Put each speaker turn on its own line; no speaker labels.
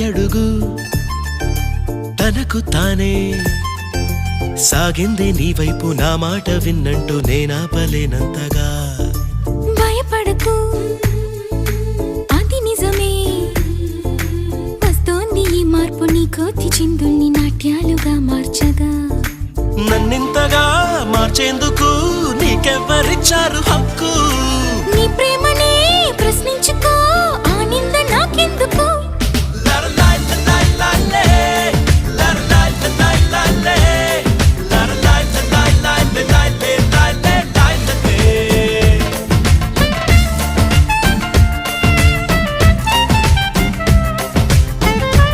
అడుగు తనకు తానే సాగింది నీ వైపు నా మాట విన్నంటూ నేనాపలేనంతగా
భయపడకు అది నిజమే వస్తోంది ఈ మార్పు నీ కోతి చిందుల్ని నాట్యాలుగా మార్చగా
నన్నింతగా మార్చేందుకు నీకెవ్వరిచ్చారు హక్కు